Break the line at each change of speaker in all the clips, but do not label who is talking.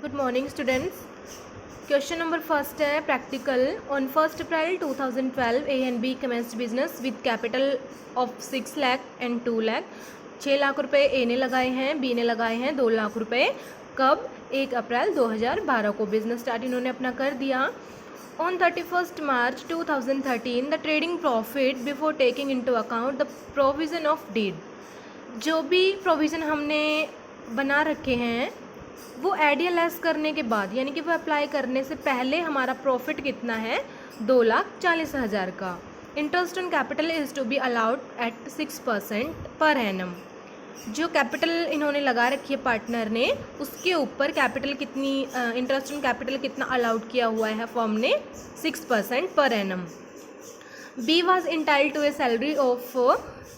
Good morning students. Question number first है practical. On 1 April 2012 A and B commenced business with capital of 6 lakh and 2 lakh. 6 lakh रुपए A ने लगाए हैं, B ने लगाए हैं 2 लाख रुपए। कब? 1 अप्रैल 2012 को बिजनेस स्टार्ट इन्होंने अपना कर दिया। On 31 March 2013 the trading profit before taking into account the provision of deed. जो भी प्रोविज़न हमने बना रखे हैं वो ऐड या लेस करने के बाद, यानी कि वो अप्लाई करने से पहले हमारा प्रॉफिट कितना है? 2,40,000 का। Interest on capital is to be allowed at 6% per annum. जो कैपिटल इन्होंने लगा रखी है पार्टनर ने, उसके ऊपर कैपिटल कितनी, इंटरेस्ट ऑन कैपिटल कितना अलाउड किया हुआ है फर्म ने? 6% पर annum. B was entitled to a salary of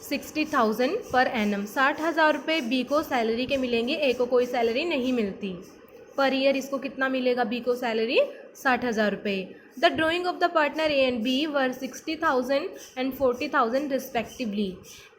60,000 पर एनम। 60,000 रुपये बी को सैलरी के मिलेंगे, ए को कोई सैलरी नहीं मिलती। पर ईयर इसको कितना मिलेगा? बी को सैलरी 60,000 रुपये। The drawing of the partner A and B were 60,000 and 40,000 respectively.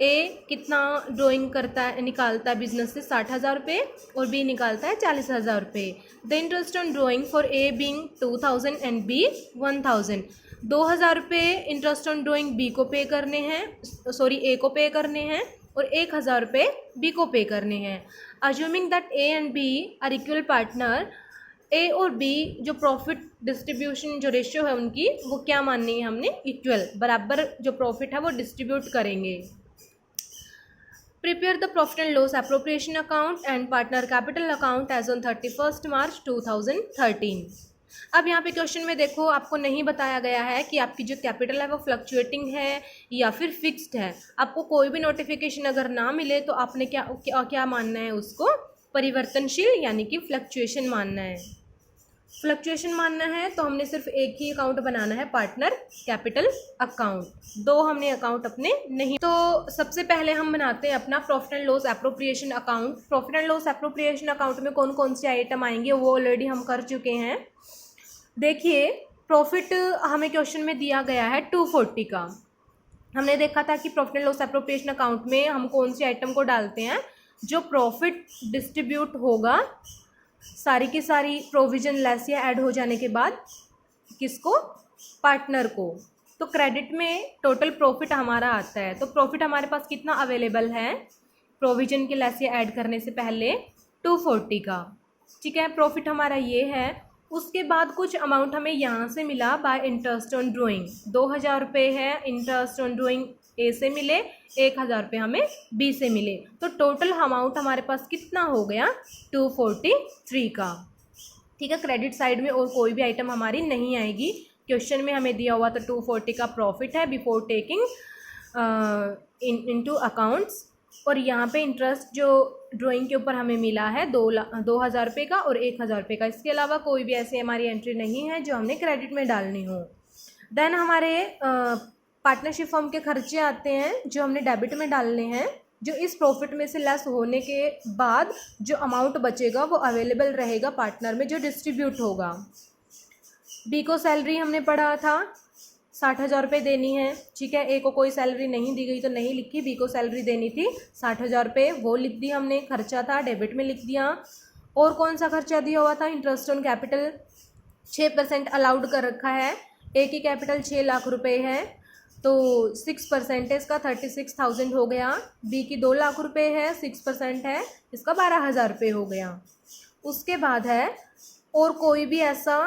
A कितना ड्राइंग करता है, निकालता है बिजनेस से? 60,000 रुपये, और बी निकालता है 40,000 रुपये। The interest on drawing for A being 2,000 and B 1,000। 2,000 रुपये इंटरेस्ट ऑन ड्राइंग बी को पे करने हैं, सॉरी ए को पे करने हैं, और 1,000 रुपये बी को पे करने हैं। Assuming that A and B are equal partner, A और बी जो प्रॉफिट डिस्ट्रीब्यूशन जो रेशियो है उनकी, वो क्या माननी है हमने? इक्वल, बराबर जो प्रॉफिट है वो डिस्ट्रीब्यूट करेंगे। Prepare the profit and loss appropriation account and partner capital account as on 31 March 2013। अब यहाँ पे क्वेश्चन में देखो, आपको नहीं बताया गया है कि आपकी जो कैपिटल है वो फ्लक्चुएटिंग है या फिर फिक्स्ड है। आपको कोई भी नोटिफिकेशन अगर ना मिले तो आपने क्या मानना है? उसको परिवर्तनशील यानी कि फ्लक्चुएशन मानना है। फ्लक्चुएशन मानना है तो हमने सिर्फ एक ही अकाउंट बनाना है, पार्टनर कैपिटल अकाउंट। दो हमने अकाउंट अपने नहीं। तो सबसे पहले हम बनाते हैं अपना profit and loss appropriation account. Profit and loss appropriation account में कौन कौन से आइटम आएंगे वो ऑलरेडी हम कर चुके हैं। देखिए, प्रॉफिट हमें क्वेश्चन में दिया गया है 240 का। हमने देखा था कि profit and loss appropriation account में हम कौन सी आइटम को डालते हैं? जो प्रॉफिट डिस्ट्रीब्यूट होगा सारी की सारी प्रोविजन लेस या ऐड हो जाने के बाद, किसको? पार्टनर को। तो क्रेडिट में टोटल प्रॉफिट हमारा आता है। तो प्रॉफिट हमारे पास कितना अवेलेबल है प्रोविजन के लेस या ऐड करने से पहले? 240 का। ठीक है, प्रॉफिट हमारा ये है। उसके बाद कुछ अमाउंट हमें यहाँ से मिला बाय इंटरेस्ट ऑन ड्राइंग। 2,000 रुपये है इंटरेस्ट ऑन ड्राइंग ए से मिले, 1,000 रुपये हमें बी से मिले। तो टोटल अमाउंट हमारे पास कितना हो गया? 243 का। ठीक है, क्रेडिट साइड में और कोई भी आइटम हमारी नहीं आएगी। क्वेश्चन में हमें दिया हुआ तो 240 का प्रॉफिट है बिफोर टेकिंग इनटू अकाउंट्स, और यहाँ पे इंटरेस्ट जो ड्राइंग के ऊपर हमें मिला है 2,000 रुपये का और 1,000 रुपये का। इसके अलावा कोई भी ऐसी हमारी एंट्री नहीं है जो हमने क्रेडिट में डालनी हो। देन हमारे पार्टनरशिप फर्म के खर्चे आते हैं जो हमने डेबिट में डालने हैं, जो इस प्रॉफिट में से लेस होने के बाद जो अमाउंट बचेगा वो अवेलेबल रहेगा पार्टनर में, जो डिस्ट्रीब्यूट होगा। बी को सैलरी हमने पढ़ा था 60,000 रुपये देनी है। ठीक है, ए को कोई सैलरी नहीं दी गई तो नहीं लिखी, बी को सैलरी देनी थी 60,000 रुपये, वो लिख दी हमने। खर्चा था डेबिट में लिख दिया। और कौन सा खर्चा दिया हुआ था? इंटरेस्ट ऑन कैपिटल 6% अलाउड कर रखा है। ए की कैपिटल 6 लाख रुपये है तो 6% इसका 36,000 हो गया। बी की 2 लाख रुपये है, 6% है, इसका 12,000 रुपये हो गया। उसके बाद है और कोई भी ऐसा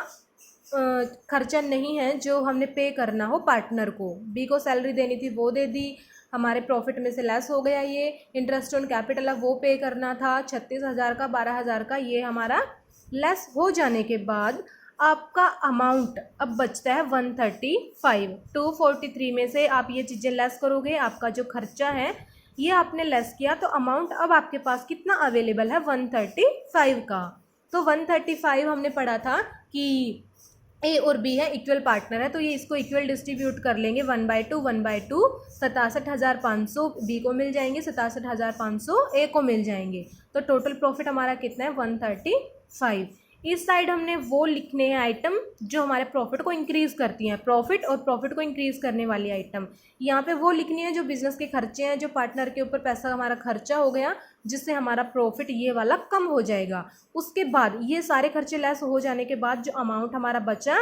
खर्चा नहीं है जो हमने पे करना हो पार्टनर को। बी को सैलरी देनी थी, वो दे दी, हमारे प्रॉफिट में से लेस हो गया ये। इंटरेस्ट ऑन कैपिटल अब वो पे करना था 36,000 का, 12,000 का, ये हमारा लेस हो जाने के बाद आपका अमाउंट अब बचता है 135। 243 में से आप ये चीज़ें लेस करोगे, आपका जो खर्चा है ये आपने लेस किया, तो अमाउंट अब आपके पास कितना अवेलेबल है? 135 का। तो 135 हमने पढ़ा था कि ए और बी है, इक्वल पार्टनर है, तो ये इसको इक्वल डिस्ट्रीब्यूट कर लेंगे 1/2 1/2। 67,500 बी को मिल जाएंगे, 67,500 ए को मिल जाएंगे। तो टोटल प्रॉफिट हमारा कितना है? 135। इस साइड हमने वो लिखने हैं आइटम जो हमारे प्रॉफिट को इंक्रीज़ करती हैं, प्रॉफिट और प्रॉफिट को इंक्रीज़ करने वाली आइटम यहाँ पे वो लिखनी है जो बिजनेस के खर्चे हैं, जो पार्टनर के ऊपर पैसा हमारा खर्चा हो गया जिससे हमारा प्रॉफिट ये वाला कम हो जाएगा। उसके बाद ये सारे खर्चे लेस हो जाने के बाद जो अमाउंट हमारा बचा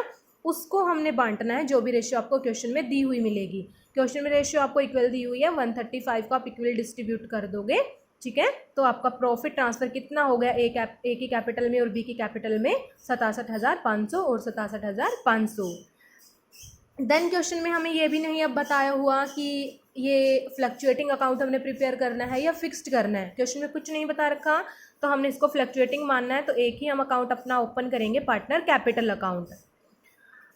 उसको हमने बांटना है, जो भी रेशियो आपको क्वेश्चन में दी हुई मिलेगी। क्वेश्चन में रेशियो आपको इक्वल दी हुई है 135 को आप इक्वल डिस्ट्रीब्यूट कर दोगे, ठीक है। तो आपका प्रॉफिट ट्रांसफर कितना हो गया, ए की कैपिटल में और बी की कैपिटल में 67,500 और 67,500। देन क्वेश्चन में हमें ये भी नहीं अब बताया हुआ कि ये फ्लक्चुएटिंग अकाउंट हमने प्रिपेयर करना है या फिक्स्ड करना है। क्वेश्चन में कुछ नहीं बता रखा तो हमने इसको फ्लक्चुएटिंग मानना है, तो एक ही हम अकाउंट अपना ओपन करेंगे, पार्टनर कैपिटल अकाउंट।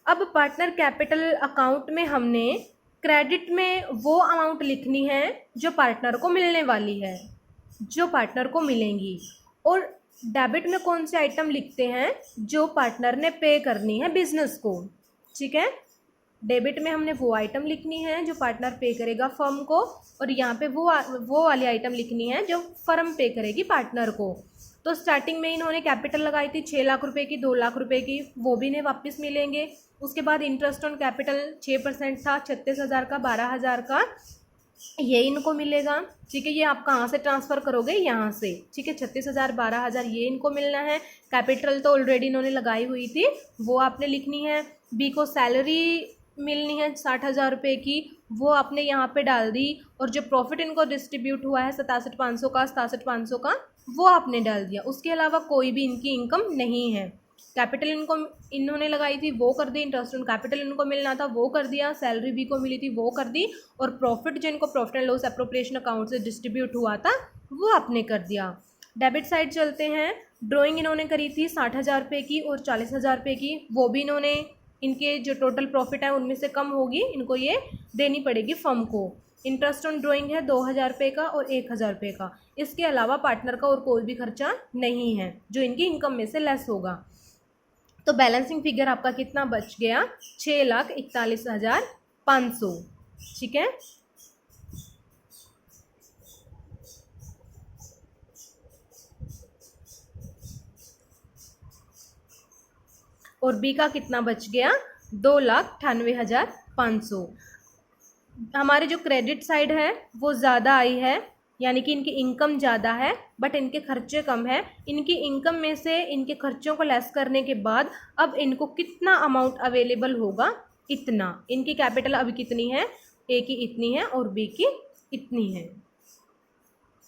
अब पार्टनर कैपिटल अकाउंट में हमने क्रेडिट में वो अमाउंट लिखनी है जो पार्टनर को मिलने वाली है, जो पार्टनर को मिलेंगी, और डेबिट में कौन से आइटम लिखते हैं जो पार्टनर ने पे करनी है बिजनेस को, ठीक है। डेबिट में हमने वो आइटम लिखनी है जो पार्टनर पे करेगा फर्म को, और यहाँ पे वो वाली आइटम लिखनी है जो फर्म पे करेगी पार्टनर को। तो स्टार्टिंग में इन्होंने कैपिटल लगाई थी 6 लाख रुपए की, 2 लाख रुपए की, वो भी इन्हें वापस मिलेंगे। उसके बाद इंटरेस्ट ऑन कैपिटल 6% था, 36,000 का, 12,000 का, ये इनको मिलेगा, ठीक है। ये आप कहाँ से ट्रांसफ़र करोगे, यहाँ से, ठीक है। 36,000 12,000 ये इनको मिलना है। कैपिटल तो ऑलरेडी इन्होंने लगाई हुई थी, वो आपने लिखनी है। बी को सैलरी मिलनी है 60,000 रुपये की, वो आपने यहाँ पे डाल दी, और जो प्रॉफिट इनको डिस्ट्रीब्यूट हुआ है 67,500 का, 67,500 का, वो आपने डाल दिया। उसके अलावा कोई भी इनकी इनकम नहीं है। कैपिटल इनको इन्होंने लगाई थी वो कर दी, इंटरेस्ट ऑन कैपिटल इनको मिलना था वो कर दिया, सैलरी बी को मिली थी वो कर दी, और प्रॉफिट जो इनको profit and loss appropriation account से डिस्ट्रीब्यूट हुआ था वो आपने कर दिया। डेबिट साइड चलते हैं। ड्राइंग इन्होंने करी थी 60,000 रुपये की और 40,000 रुपये की, वो भी इन्होंने, इनके जो टोटल प्रॉफिट है उनमें से कम होगी, इनको ये देनी पड़ेगी फर्म को। इंटरेस्ट ऑन ड्राइंग है 2,000 रुपये का और 1,000 रुपये का। इसके अलावा पार्टनर का और कोई भी खर्चा नहीं है जो इनकी इनकम में से लेस होगा। तो बैलेंसिंग फिगर आपका कितना बच गया, 6,41,500, ठीक है। और बी का कितना बच गया, 2,98,500। हमारे जो क्रेडिट साइड है वो ज़्यादा आई है, यानी कि इनकी इनकम ज़्यादा है बट इनके खर्चे कम है। इनकी इनकम में से इनके खर्चों को लेस करने के बाद अब इनको कितना अमाउंट अवेलेबल होगा, इतना। इनकी कैपिटल अभी कितनी है, ए की इतनी है और बी की इतनी है।